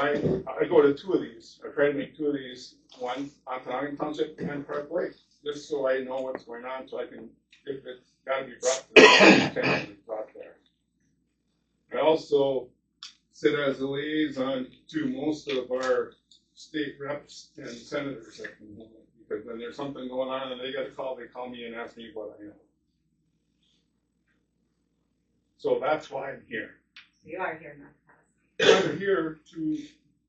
I go to 2 of these. I try to make 2 of these, one Ontonagon Township and Carp Lake, just so I know what's going on, so I can, if it's got to be brought to the attention, be brought there. I also sit as a liaison to most of our state reps and senators at the moment, because when there's something going on and they got a call, they call me and ask me what I know. So that's why I'm here. You are here, not I'm here to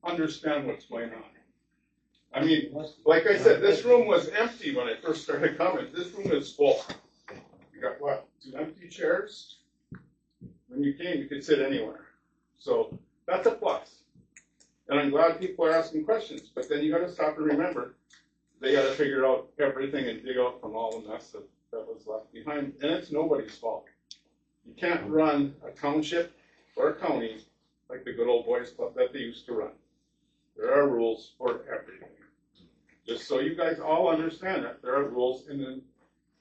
understand what's going on. I mean, like I said, this room was empty when I first started coming. This room is full. You got what, 2 empty chairs? When you came, you could sit anywhere. So that's a plus. And I'm glad people are asking questions, but then you got to stop and remember, they got to figure out everything and dig out from all the mess that was left behind. And it's nobody's fault. You can't run a township or a county like the good old boys club that they used to run. There are rules for everything. Just so you guys all understand that there are rules, and then,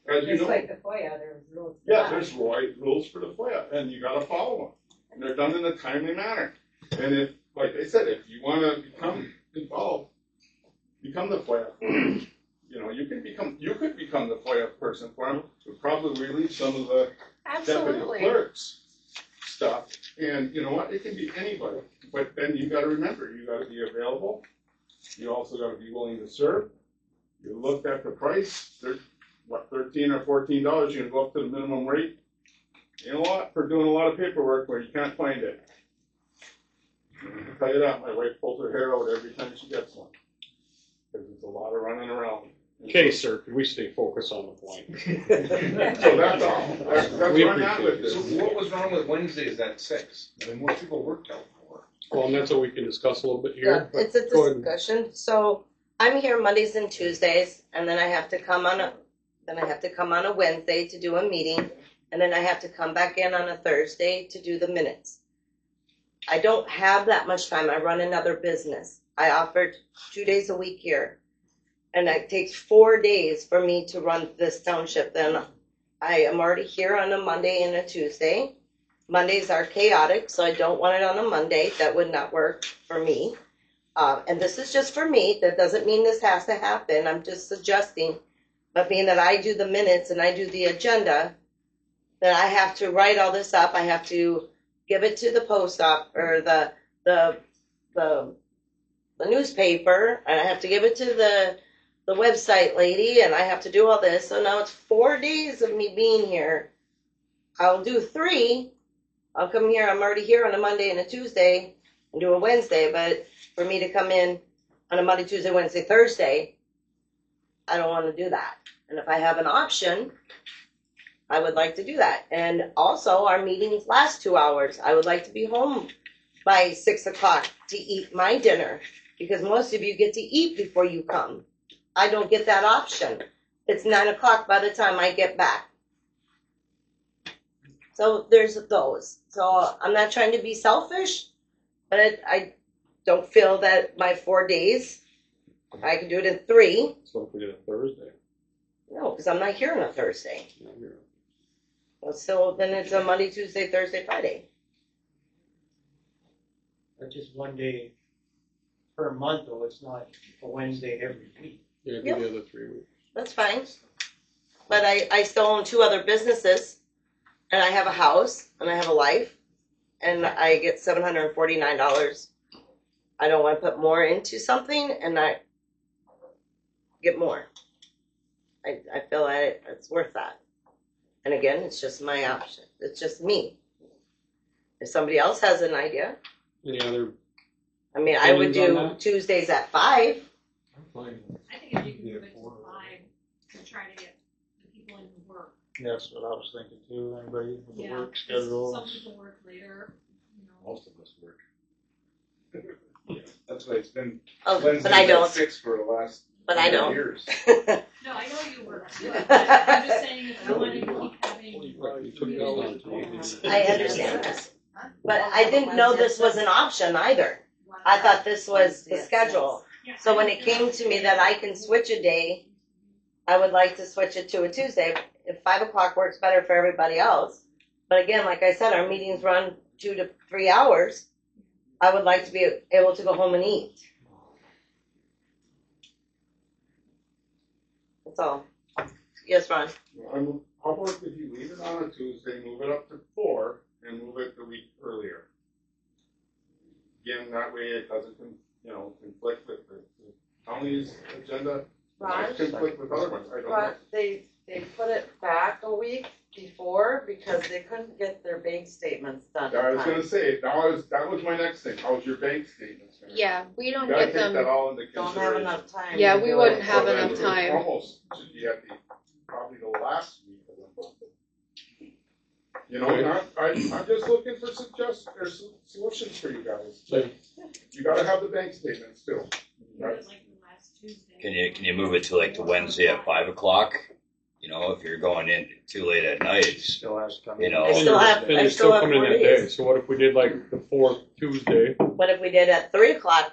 as you know, like the FOIA, there's rules. Yeah, there's rules for the FOIA, and you got to follow them, and they're done in a timely manner. And if, like I said, if you want to become involved, become the FOIA. You know, you could become the FOIA person for them. We'll probably release some of the deputy clerks stuff, and you know what? It can be anybody, but then you got to remember, you got to be available. You also got to be willing to serve. You looked at the price. There's what, $13 or $14. You're gonna go up to the minimum rate. Ain't a lot for doing a lot of paperwork where you can't find it. I can tell you that. My wife pulls her hair out every time she gets one because it's a lot of running around. Okay, sir, can we stay focused on the point? So that's all. That's where I'm at with this. So what was wrong with Wednesdays at 6? I mean, most people worked out for. Well, and that's what we can discuss a little bit here. Yeah, it's a discussion. So I'm here Mondays and Tuesdays, and then I have to come on a Wednesday to do a meeting, and then I have to come back in on a Thursday to do the minutes. I don't have that much time. I run another business. I offered 2 days a week here. And it takes 4 days for me to run this township. Then I am already here on a Monday and a Tuesday. Mondays are chaotic, so I don't want it on a Monday. That would not work for me. And this is just for me. That doesn't mean this has to happen. I'm just suggesting. But being that I do the minutes and I do the agenda, then I have to write all this up. I have to give it to the post op or the newspaper, and I have to give it to the website lady, and I have to do all this. So now it's 4 days of me being here. I'll do 3. I'll come here. I'm already here on a Monday and a Tuesday and do a Wednesday. But for me to come in on a Monday, Tuesday, Wednesday, Thursday, I don't want to do that. And if I have an option, I would like to do that. And also, our meetings last 2 hours. I would like to be home by 6 o'clock to eat my dinner, because most of you get to eat before you come. I don't get that option. It's 9 o'clock by the time I get back. So there's those. So I'm not trying to be selfish, but I don't feel that my 4 days, I can do it in 3. So if we did a Thursday. No, because I'm not here on a Thursday. Well, so then it's a Monday, Tuesday, Thursday, Friday. That's just 1 day per month, though. It's not a Wednesday every week. Yeah, do Yep. the other 3 weeks. That's fine. But I still own 2 other businesses, and I have a house, and I have a life, and I get $749. I don't want to put more into something and not get more. I feel like it's worth that. And again, it's just my option. It's just me. If somebody else has an idea, Any other? I mean, I would Opinions do on that? Tuesdays at 5. I think if you can move it to 5 to try to get the people in who work. That's what I was thinking too. Anybody with the Yeah, work 'cause schedule? some people work later, you know. Most of us work. That's why it's been Oh, Wednesdays but I at don't. 6 for the last But I don't. years. No, I know you work too. I'm just saying if you want to keep having. You took it all on TV. I understand that. But I didn't know this was an option either. I thought this was the schedule. Yeah, So when it came to me that I can switch a day, I would like to switch it to a Tuesday. If 5 o'clock works better for everybody else. But again, like I said, our meetings run 2 to 3 hours. I would like to be able to go home and eat. That's all. Yes, Ron? I'll work if you leave it on a Tuesday, move it up to 4, and move it the week earlier. Again, that way it doesn't, conflict with the county's agenda. Ron? Conflict with other ones, I don't know. But they put it back a week before because they couldn't get their bank statements done. I in was time. gonna say, that was my next thing, how's your bank statements? gonna be? Yeah, we You don't gotta get take that them. all into Don't consideration. have enough time. Yeah, to we do wouldn't it. have So then enough it time. Almost should be at probably the last week of the month. And I'm just looking for solutions for you guys. You gotta have the bank statements too. Do it like the last Tuesday. Can you move it to like the Wednesday at 5 o'clock? If you're going in too late at night, Still has to come. you know. I still have- And I you're still still have coming in 4 that day, days. so what if we did like the 4th Tuesday? What if we did at 3 o'clock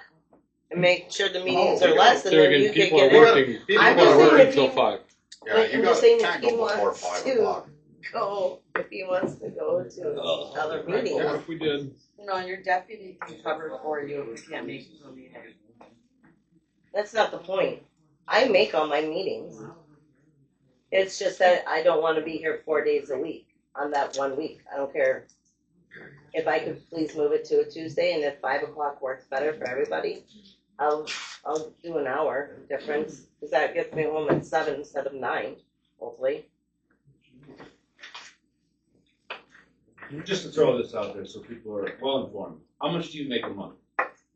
and make sure the meetings are less and There then you again, could people are get in? working, people I'm are just saying working if till you- 5. Yeah, Like, you I'm got, just saying can't if go he before wants 5 to o'clock. go, if he wants to go to other meetings. What if we did, No, your deputy can cover for you if you can't make the meeting. That's not the point. I make all my meetings. It's just that I don't want to be here 4 days a week on that 1 week. I don't care. If I could please move it to a Tuesday, and if 5 o'clock works better for everybody, I'll do an hour difference, because that gets me home at 7 instead of 9, hopefully. Just to throw this out there so people are well informed, how much do you make a month?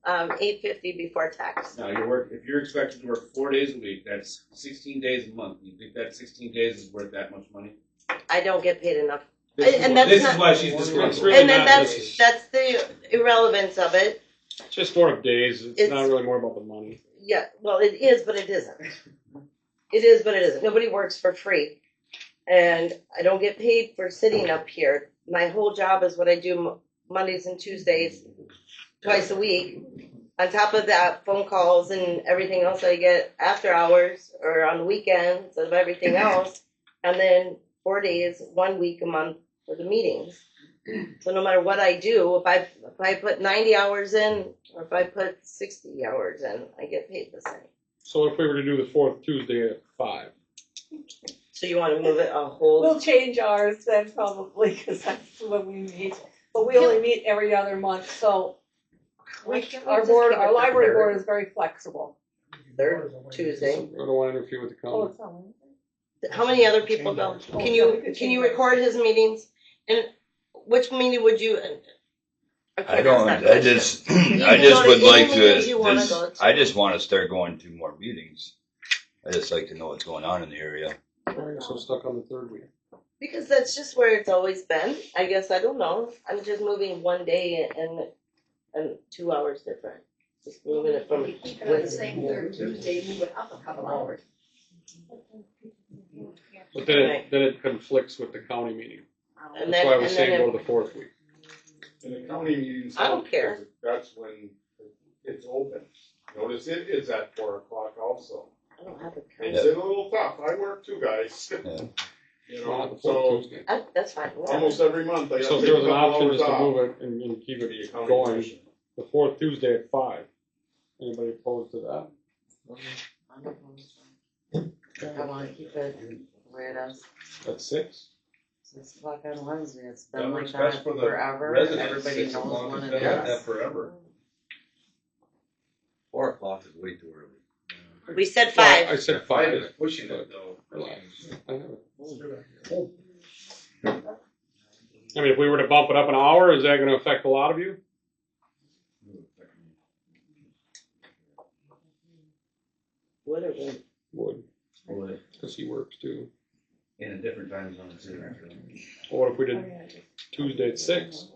$8.50 before tax. Now, if you're expected to work 4 days a week, that's 16 days a month. You think that 16 days is worth that much money? I don't get paid enough. This And that's is not- why she's It's disgruntled. really And then not that's just- the irrelevance of it. It's just more of days, it's It's- not really more about the money. Yeah, well, it is, but it isn't. It is, but it isn't. Nobody works for free. And I don't get paid for sitting up here. My whole job is what I do Mondays and Tuesdays, twice a week. On top of that, phone calls and everything else I get after hours or on the weekends of everything else. And then 4 days, 1 week a month for the meetings. So no matter what I do, if I put 90 hours in or if I put 60 hours in, I get paid the same. So if we were to do the 4th Tuesday at 5, So you want to move it a whole? We'll change ours then probably, because that's when we meet, but we only meet every other month, so Why can't we our just board, keep it our the library third? board is very flexible. Third Tuesday. I don't want to interfere with the Oh, county. it's not Wednesday? How many other people go? Oh, Can yeah, we you could can change you that. record his meetings? And which meeting would you? I don't, I just, You I can just go would to like any meetings you to, wanna go to. I just want to start going to more meetings. I just like to know what's going on in the area. Alright, so stuck on the 3rd week. Because that's just where it's always been. I guess I don't know. I'm just moving 1 day and 2 hours different. Just moving it from. Keep it on the same third Tuesday, move it up a couple hours. But then it conflicts with the county meeting. And That's then why I was and saying then go to the 4th week. And the county meetings. I don't care. because That's when it's open. Notice it is at 4 o'clock also. I don't have a Makes calendar. it a little tough. I work too, guys. Yeah. Not the 4th So Tuesday. That's fine. almost every month I So gotta if take there a was an couple option hours just to off. move it and keep to be a it county going, commission. the 4th Tuesday at 5. Anybody opposed to that? I wanna keep it the way it is. At 6? 6 o'clock on Wednesday, it's That been like works that best for the forever, residents. everybody 6 knows o'clock when has it been like that is. forever. 4 o'clock is way too early. We said Well, 5. I said 5 5. is pushing it though. Relax. I have it. I mean, if we were to bump it up an hour, is that going to affect a lot of you? What are we? Would. Because he works too. In a different time zone too. Or what if we did Tuesday at 6?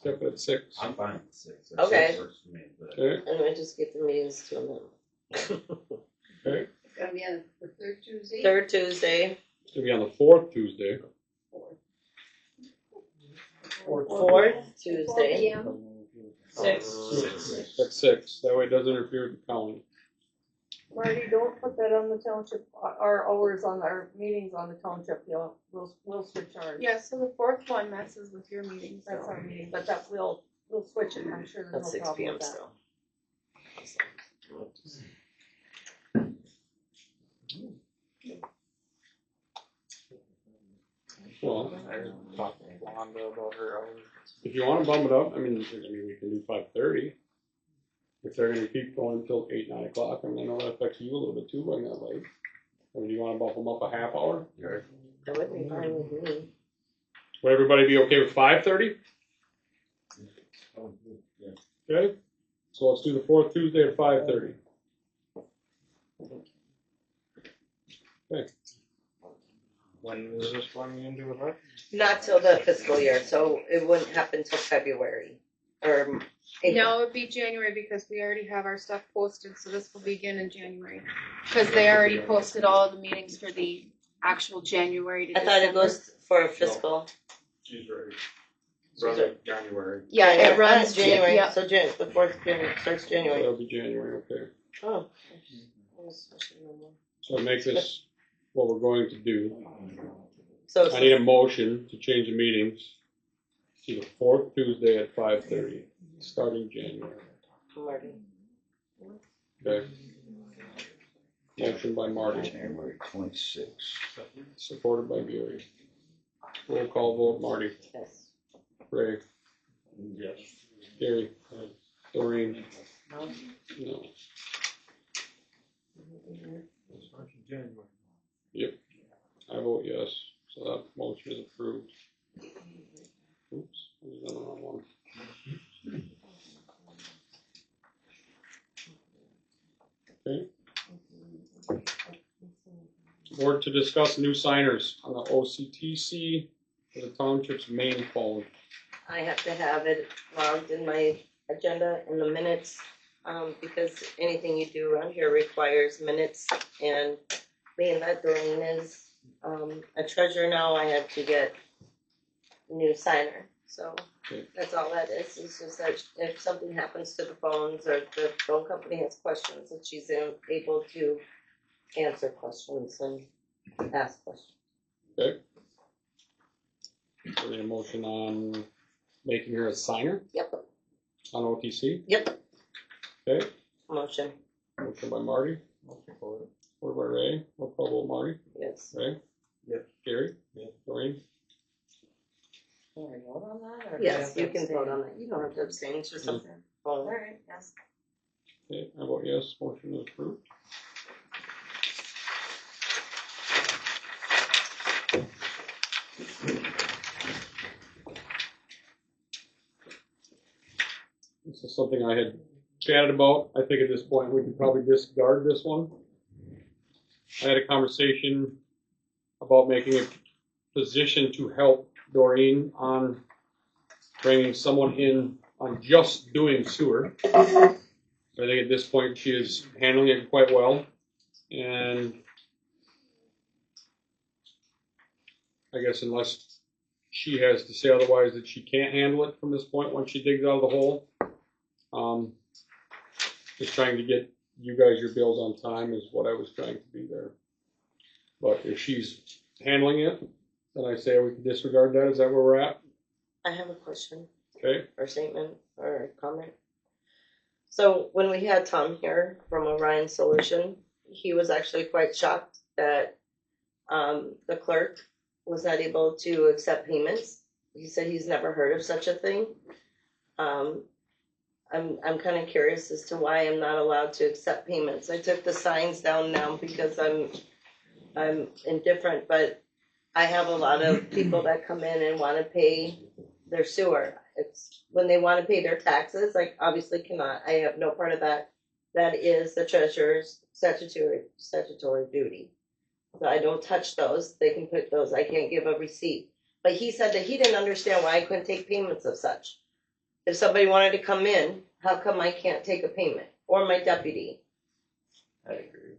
Kept it at 6. I'm fine with 6. Okay. 6 works for me, but Okay, And we just get the meetings to a minute. okay. It's gonna be on the third Tuesday. Third Tuesday, It's going to be on the 4th Tuesday. fourth Tuesday. 6. At 6. That way it doesn't interfere with the county. Marty, don't put that on the township, our hours on our meetings on the township, we'll switch ours. Yeah, so the 4th one messes with your meetings. That's our meeting, but that we'll We'll switch it, I'm sure That's there's no 6 problem p.m. with that. still. Well, I talked to Wanda about her hours. if you wanna bump it up, I mean, we can do 5:30. If they're gonna keep going until 8, 9 o'clock, I mean, I know that affects you a little bit too, going that late. Or do you wanna bump them up a half hour? That would be fine with me. Would everybody be okay with 5:30? Okay, so let's do the fourth Tuesday at 5:30. When is this going into effect? Not till the fiscal year, so it wouldn't happen till February or April. No, it'd be January because we already have our stuff posted, so this will begin in January. Because they already posted all of the meetings for the actual January to I thought it goes for a fiscal. She's ready. Brother, January. Yeah, it runs January. Yeah. So the fourth January starts So January. that'll be January, okay. Oh. So it makes this what we're going to do. So I need a motion to change the meetings to the fourth Tuesday at 5:30, starting January. Marty. Okay. Motion by Marty, January 26th. supported by Gary. Roll call vote, Marty. Yes. Ray. Yes. Gary. Doreen. No. Yep. I vote yes. So that motion is approved. Oops, I was on the wrong one. Okay. Board to discuss new signers on the OCTC for the township's main phone. I have to have it logged in my agenda in the minutes, because anything you do around here requires minutes, and being that Doreen is, a treasurer now, I have to get a new signer, so Okay. that's all that is, it's just that if something happens to the phones, or the phone company has questions, that she's able to answer questions and ask questions. Okay. So we need a motion on making her a signer Yep, on OTC. yep, Okay. motion, Motion by Marty. Supported by Ray. Roll call vote, Marty. yes. Ray. Yep. Gary. Doreen. Can we vote on that, or? do we Yes, have to you can vote abstain? on that, you don't have to abstain, it's just a Okay. phone. Alright, yes. Okay, I vote yes. Motion is approved. This is something I had chatted about. I think at this point we can probably discard this one. I had a conversation about making a position to help Doreen on bringing someone in on just doing sewer. I think at this point she is handling it quite well, and I guess unless she has to say otherwise that she can't handle it from this point once she digs out of the hole. Just trying to get you guys your bills on time is what I was trying to do there. But if she's handling it, then I say we can disregard that. Is that where we're at? I have a question. Okay. Or statement or comment. So when we had Tom here from Orion Solution, he was actually quite shocked that the clerk was not able to accept payments. He said he's never heard of such a thing. I'm kind of curious as to why I'm not allowed to accept payments. I took the signs down now because I'm indifferent, but I have a lot of people that come in and want to pay their sewer. It's when they want to pay their taxes, like obviously cannot. I have no part of that. That is the treasurer's statutory duty. So I don't touch those. They can put those. I can't give a receipt. But he said that he didn't understand why I couldn't take payments of such. If somebody wanted to come in, how come I can't take a payment? Or my deputy? I agree.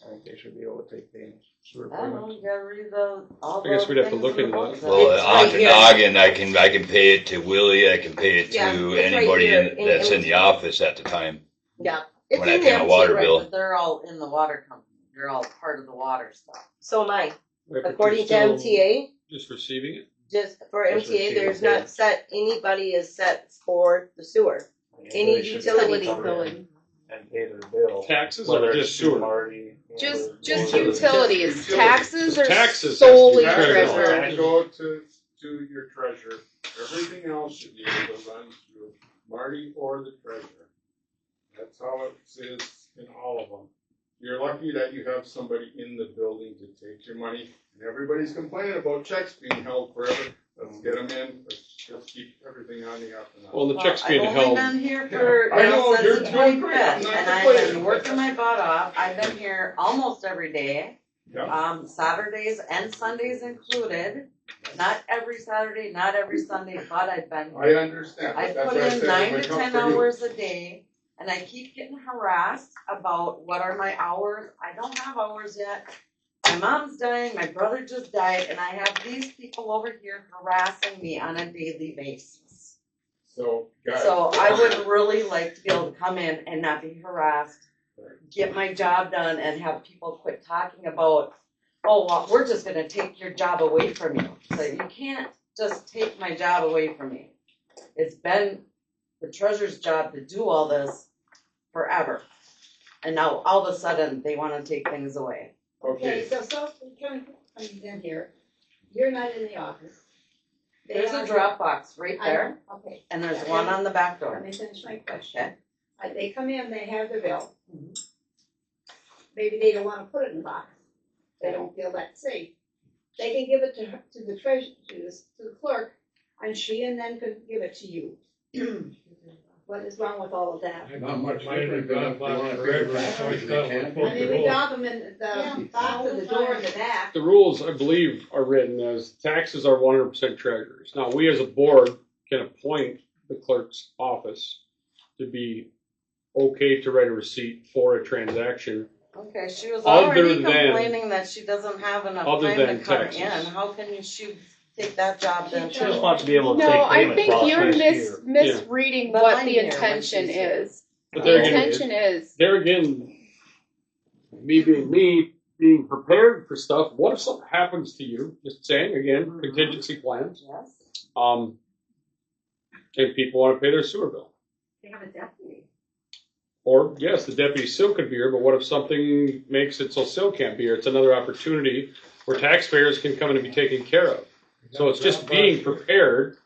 I think they should be able to take payments. Sewer I don't know, payments. you gotta read all I guess the we'd have to things look in the into book. that. Well, It's right here. Ontonagon, I can pay it to Willie, I can pay it Yeah, to it's right anybody here in that's in MT. the office at the time. Yeah. It's When I in pay my empty, water right? bill. But they're all in the water company, they're all part of the water stuff. So am I. Right, but According to you're still MTA, just receiving it. just for Just MTA, receive there's the bill. not set, anybody is set for the sewer. Any Anybody should utility come in billing. And pay their bill. Taxes Whether or it's just through sewer? Marty Just or- just or- utilities. Utilities. Taxes are Taxes solely has to be Taxes treasurer. have to go to your treasurer. Everything else should be able to run through Marty or the treasurer. That's how it is in all of them. You're lucky that you have somebody in the building to take your money, and everybody's complaining about checks being held forever. Let's get them in, let's just keep everything on the up and up. Well, the check's being I've held. only been here for, I know, since you're the doing great. I'm 25th, not and I've complaining. been working my butt off. I've been here almost every day. Yeah. Saturdays and Sundays included. Not every Saturday, not every Sunday, but I've been. I understand. I That's put why I in said 9 it to would come 10 for you. hours a day, and I keep getting harassed about what are my hours. I don't have hours yet. My mom's dying, my brother just died, and I have these people over here harassing me on a daily basis. So, guys. So I would really like to be able to come in and not be harassed, get my job done, and have people quit talking about, oh, well, we're just gonna take your job away from you. So you can't just take my job away from me. It's been the treasurer's job to do all this forever. And now all of a sudden, they wanna take things away. Okay, so comes in here, you're not in the office. They There's a are- drop box right I know, there, okay. and there's one on the back Let door. me finish my question. Okay. They come in, they have their bill. Mhm. Maybe they don't wanna put it in the box. They don't feel that's safe. They can give it to her, to the treasurer, to the clerk, and she and then could give it to you. What is wrong with all of that? not much different than if you want to forever, figure it's out always got one I mean, we drop them in the box of the door in the back. The rules, I believe, are written as taxes are 100% treasurers. Now, we as a board can appoint the clerk's office to be okay to write a receipt for a transaction. Okay, she was Other already than- complaining that she doesn't have enough Other time to than come taxes. in. How can she take that job then She too? just wants to be able to No, take I payment think you're process here. misreading But what I'm the here when intention she's here. is. But The there again, intention is, there again, me being prepared for stuff. What if something happens to you? Just saying again, contingency plans. Yes. And people want to pay their sewer bill. They have a deputy. Or yes, the deputy still could be here, but what if something makes it so Sil can't be here? It's another opportunity where taxpayers can come in and be taken care of. So it's just being prepared.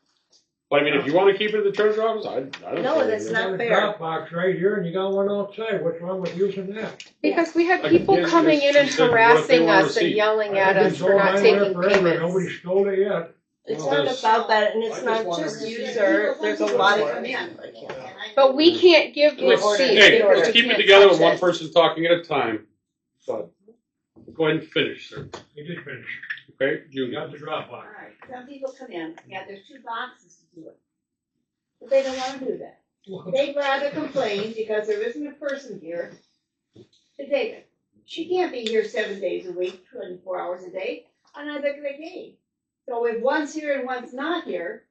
But I mean, if you want to keep it in the treasurer's office, I don't No, care. that's not You got a fair. drop box right here and you got one outside, what's wrong with using that? because we have Again, people coming in and she said, what if they harassing want a us and receipt? yelling I've at been us for told not mine taking there forever, payments. nobody stole it yet. It's Well, not about that, and it's not just you, sir. There's a lot of. But we can't give In order. receipts Hey, because let's we keep it can't together touch with one it. person talking at a time. But go ahead and finish, sir. You just finished. Okay, You Junior. got the drop box. Alright, some people come in, yeah, there's 2 boxes to do it. But they don't wanna do that. They'd rather complain because there isn't a person here to take it. She can't be here 7 days a week, 24 hours a day, on either day. So if one's here and one's not here,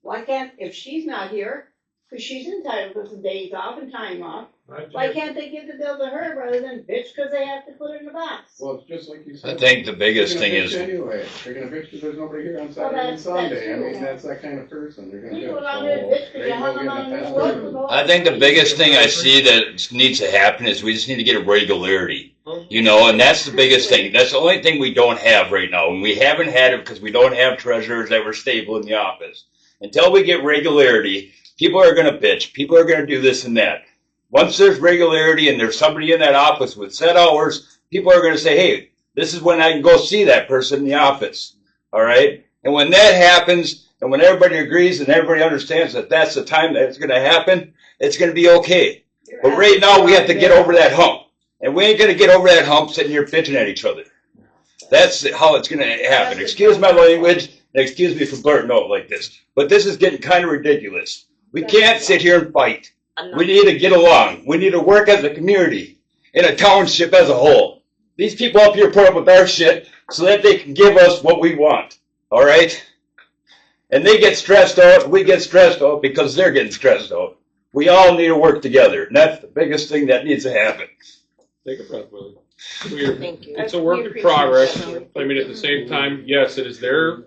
why can't, if she's not here, cause she's entitled to some days off and time off, why can't they give the bill to her rather than bitch cause they have to put it in a box? Well, it's just like you said. I think the biggest They're thing gonna is, bitch anyway, they're gonna bitch because there's nobody here on Saturday and that's Sunday. I true. mean, that's that kind of person. They're gonna People bitch. around here So bitch cause they you go hung them get on the the past road one. for I think the biggest thing I see that needs to happen is we just need to get a regularity. You know, and that's the biggest thing. That's the only thing we don't have right now. And we haven't had it because we don't have treasurers that were stable in the office. Until we get regularity, people are going to bitch. People are going to do this and that. Once there's regularity and there's somebody in that office with set hours, people are going to say, hey, this is when I can go see that person in the office. All right? And when that happens, and when everybody agrees and everybody understands that that's the time that it's going to happen, it's going to be okay. But right now, we have to get over that hump. And we ain't going to get over that hump sitting here bitching at each other. That's how it's going to happen. Excuse my language, and excuse me for blurting out like this. But this is getting kind of ridiculous. We can't sit here and fight. We need to get along. We need to work as a community, in a township as a whole. These people up here put up with our shit so that they can give us what we want. All right? And they get stressed out, we get stressed out because they're getting stressed out. We all need to work together, and that's the biggest thing that needs to happen. Take a breath, Willie. Thank you. It's a work in progress. I mean, at the same time, yes, it is their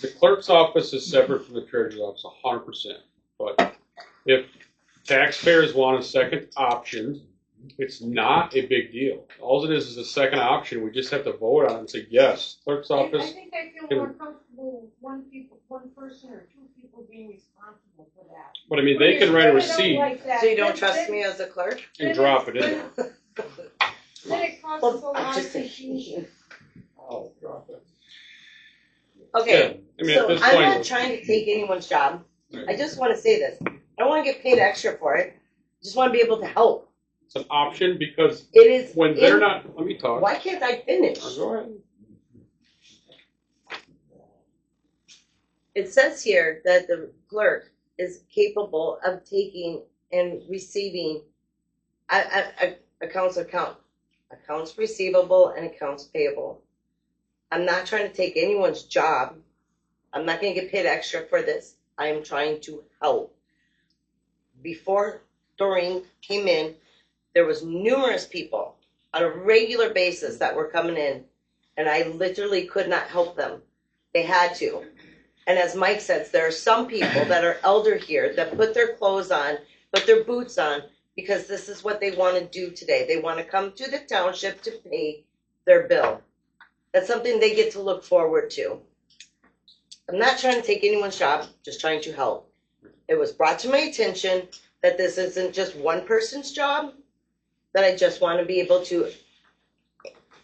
the clerk's office is separate from the treasurer's office, 100%. But if taxpayers want a second option, it's not a big deal. All it is a second option. We just have to vote on it and say, yes, clerk's I office. think I feel more comfortable with one person or two people being responsible for that. But I mean, they can write a receipt So you don't trust me as a clerk? and drop it in. Then it causes a lot of confusion. I'll drop it. Okay, I mean, so at this I'm point, not trying to take anyone's job. I just wanna say this. I don't wanna get paid extra for it. I just wanna be able to help. it's an option because It is. when they're not, let me talk. Why can't I finish? Go ahead. It says here that the clerk is capable of taking and receiving accounts receivable and accounts payable. I'm not trying to take anyone's job. I'm not gonna get paid extra for this. I am trying to help. Before Doreen came in, there was numerous people on a regular basis that were coming in, and I literally could not help them. They had to. And as Mike says, there are some people that are elder here that put their clothes on, put their boots on, because this is what they want to do today. They want to come to the township to pay their bill. That's something they get to look forward to. I'm not trying to take anyone's job, just trying to help. It was brought to my attention that this isn't just one person's job, that I just want to be able to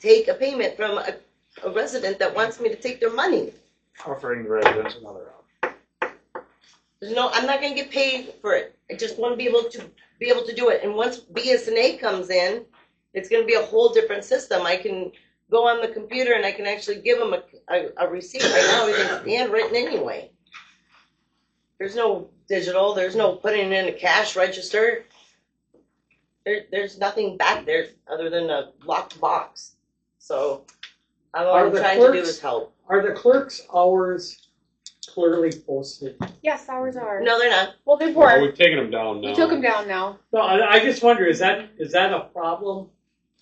take a payment from a resident that wants me to take their money. Offering the residents another option. I'm not gonna get paid for it. I just want to be able to do it. And once BSNA comes in, it's gonna be a whole different system. I can go on the computer and I can actually give them a receipt. Right now, everything's handwritten anyway. There's no digital. There's no putting it in a cash register. There's nothing back there other than a locked box. So all I'm trying to do is help. Are the clerk's hours clearly posted? Yes, ours are. No, they're not. Well, they Well, were. we've taken them down now. We took them down now. No, I just wonder, is that a problem?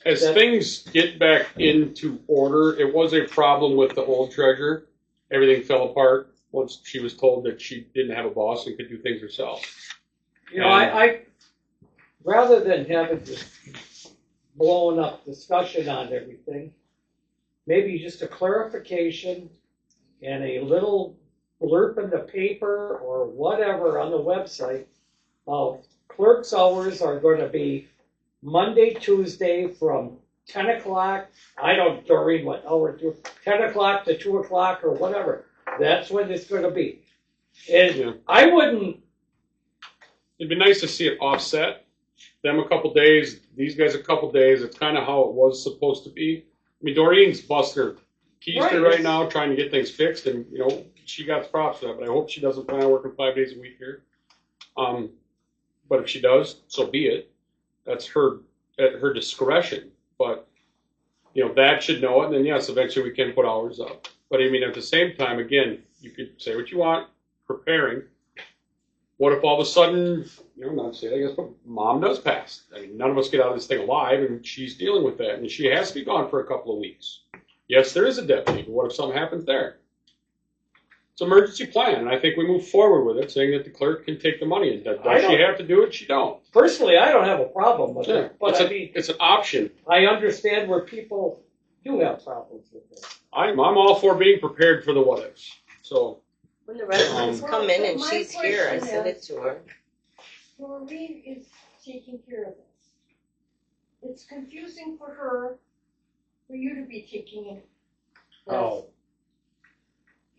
As things get back into order, it was a problem with the old treasurer. Everything fell apart once she was told that she didn't have a boss and could do things herself. You know, I rather than having this blown up discussion on everything, maybe just a clarification and a little blurb in the paper or whatever on the website of clerk's hours are going to be Monday, Tuesday from 10 o'clock, Doreen, what hour, 10 o'clock to 2 o'clock or whatever. That's when it's going to be. And Yeah. I wouldn't. It'd be nice to see it offset. Them a couple days, these guys a couple days. It's kind of how it was supposed to be. I mean, Doreen's busting her keister right now, trying to get things fixed, and she got props for that. But I hope she doesn't plan on working 5 days a week here. But if she does, so be it. That's at her discretion. But that should know it. And then yes, eventually we can put hours up. But I mean, at the same time, again, you could say what you want, preparing. What if all of a sudden, not say, I guess, but mom does pass? I mean, none of us get out of this thing alive, and she's dealing with that, and she has to be gone for a couple of weeks. Yes, there is a deputy, but what if something happens there? It's an emergency plan, and I think we move forward with it, saying that the clerk can take the money. And does she have to do it? She don't. Personally, I don't have a problem with it, but it's an option. I understand where people do have problems with it. I'm all for being prepared for the what ifs. So when the residents come in and she's here, I send it to her. Doreen is taking care of this. It's confusing for her, for you to be taking it. Oh.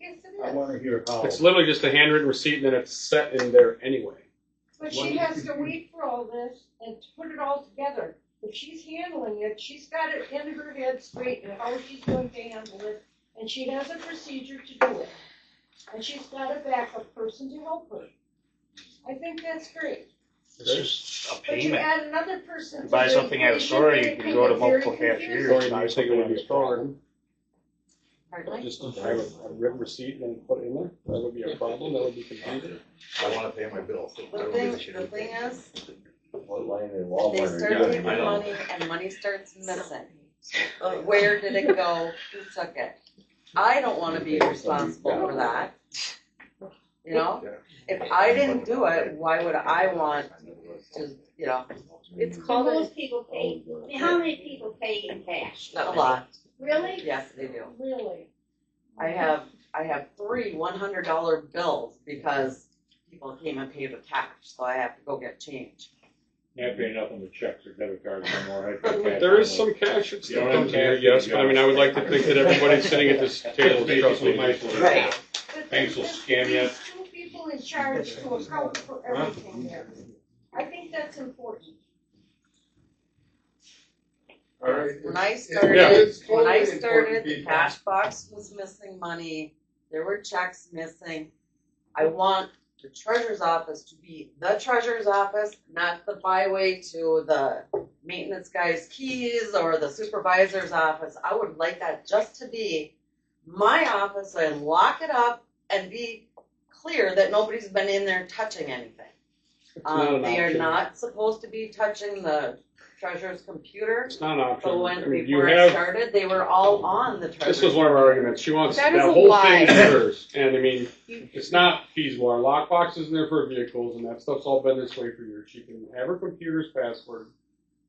Yes, it I is. want to hear how. it's literally just a handwritten receipt, and then it's set in there anyway. But she has to wait for all this and to put it all together. If she's handling it, she's got it in her head straight and how she's going to handle it, and she has a procedure to do it. And she's got a backup person to help her. I think that's great. It's just a But you payment. add another person You to buy the something at a equation, store, and you it can go to get very multiple confusing. cashiers, buy something at the store. Just have a written receipt and put it in there. That would be a problem. That would be confusing. I want to pay my bill. The thing is, What line in they Walmart? start taking money and money starts missing. Where did it go? Who took it? I don't wanna be responsible for that. You know, if I didn't do it, why would I want to, you know, It's Do called most people pay, I mean, how many people pay in cash? a lot. Really? Yes, they do. Really? I have 3 $100 bills because people came and paid with cash, so I have to go get change. Can't pay nothing with checks or debit cards anymore. I think There is some cash that still You don't comes in here, have yes, cash, but I mean, I would like to think that everybody sitting at this table is trustworthy. Right. Thanks will scam you. There's two people in charge to account for everything there. I think that's important. All right. When I Yeah, started, it's when I totally started, important the people. cash box was missing money, there were checks missing. I want the treasurer's office to be the treasurer's office, not the byway to the maintenance guy's keys or the supervisor's office. I would like that just to be my office and lock it up and be clear that nobody's been in there touching anything. not an They are option. not supposed to be touching the treasurer's computer. It's not an option. But when, I mean, you before I have, started, they were all on the treasurer's. this was one of our arguments. She wants That that is a whole lie. thing is hers. And I mean, it's not feasible. Our lockbox is in there for vehicles, and that stuff's all been this way for years. She can have her computer's password.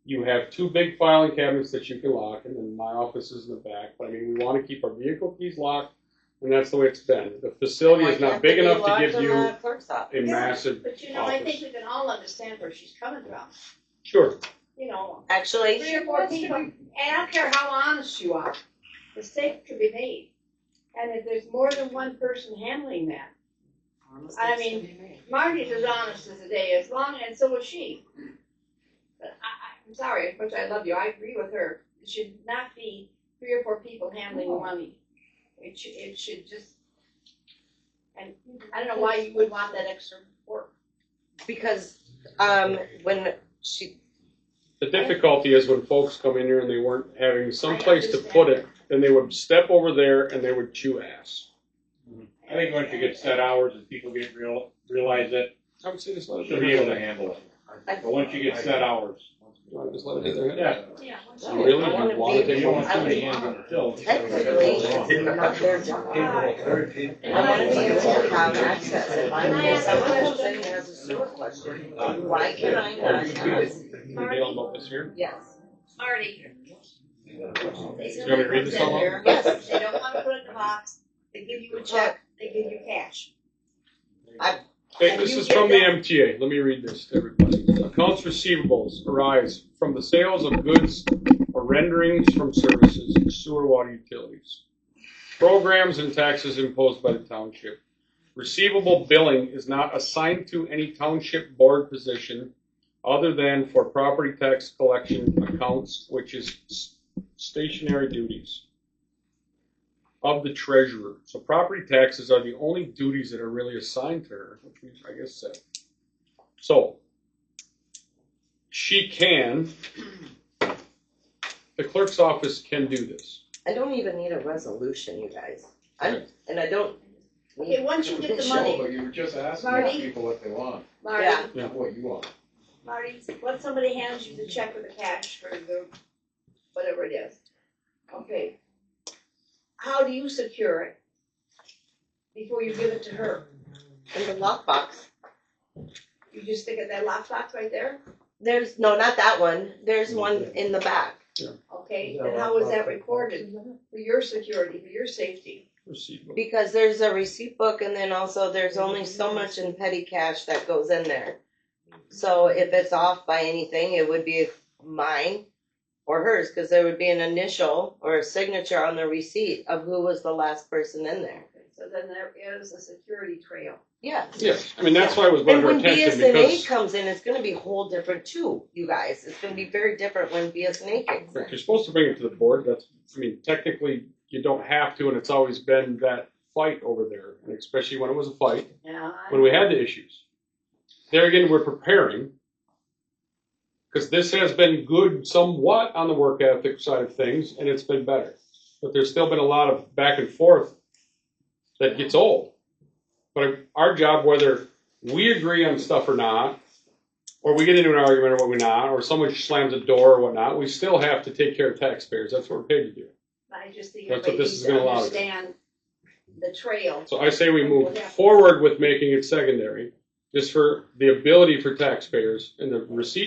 You have 2 big filing cabinets that you can lock, and then my office is in the back. But I mean, we want to keep our vehicle keys locked, and that's the way it's been. The facility Why is not can't big they be enough to locked give in you the clerk's office? a massive But you know, I think office. we can all understand where she's coming from. Sure. You know, Actually, 3 or 4 people, and I don't care how honest you are, mistakes could be made. And if there's more than one person handling that, I mean, Marty's as honest as a day, as long, and so was she. But I'm sorry, as much as I love you, I agree with her. It should not be 3 or 4 people handling the money. It should just, and I don't know why you would want that extra work. because, when she, The difficulty is when folks come in here and they weren't having some place to put it, then they would step over there and they would chew ass. I think once you get set hours and people realize it, I would say just let it they'll be able to handle it. But once you get set hours, You want to just let it hit their head? yeah. Yeah. once You you- really? I wanna You want to be- take You don't one? want too many hands on the till. technically, not their job. I want to be able to have access. If I'm, someone comes in and has a sewer question, why can I not ask? We're dealing about this here. Yes. Marty. You want me to read this all out? Yes. They don't wanna put it in the box, they give you a check, they give you cash. Okay, this is from the MTA. Let me read this to everybody. Accounts receivables arise from the sales of goods or renderings from services, sewer, water, utilities. Programs and taxes imposed by the township. Receivable billing is not assigned to any township board position other than for property tax collection accounts, which is stationary duties of the treasurer. So property taxes are the only duties that are really assigned to her, which we, I guess, said. So, she can, the clerk's office can do this. I don't even need a resolution, you guys. And I don't. Okay, once you get the No, money, but you were just asking Marty? people what they want, Marty, Yeah. not what you want. Marty, let somebody hands you the check or the cash for the, whatever it is. Okay. How do you secure it before you give it to her? In the lockbox. You just stick it in that lockbox right there? There's, no, not that one. There's one in the back. Okay, and how is that recorded for your security, for your safety? Because there's a receipt book and then also there's only so much in petty cash that goes in there. So if it's off by anything, it would be mine or hers, because there would be an initial or a signature on the receipt of who was the last person in there. So then there is a security trail. Yes. Yes, I mean, that's why it was brought And to our when attention BSNA because comes in, it's gonna be whole different too, you guys. It's gonna be very different when BSNA kicks in. you're supposed to bring it to the board. That's, I mean, technically, you don't have to, and it's always been that fight over there, and especially when it was a fight, Yeah. when we had the issues. There again, we're preparing, because this has been good somewhat on the work ethic side of things, and it's been better. But there's still been a lot of back and forth that gets old. But our job, whether we agree on stuff or not, or we get into an argument or what we not, or someone slams a door or whatnot, we still have to take care of taxpayers. That's what we're paid to do. I just think That's what everybody this needs is to gonna allow you. understand the trail. So I say we move forward with making it secondary, just for the ability for taxpayers and the receipt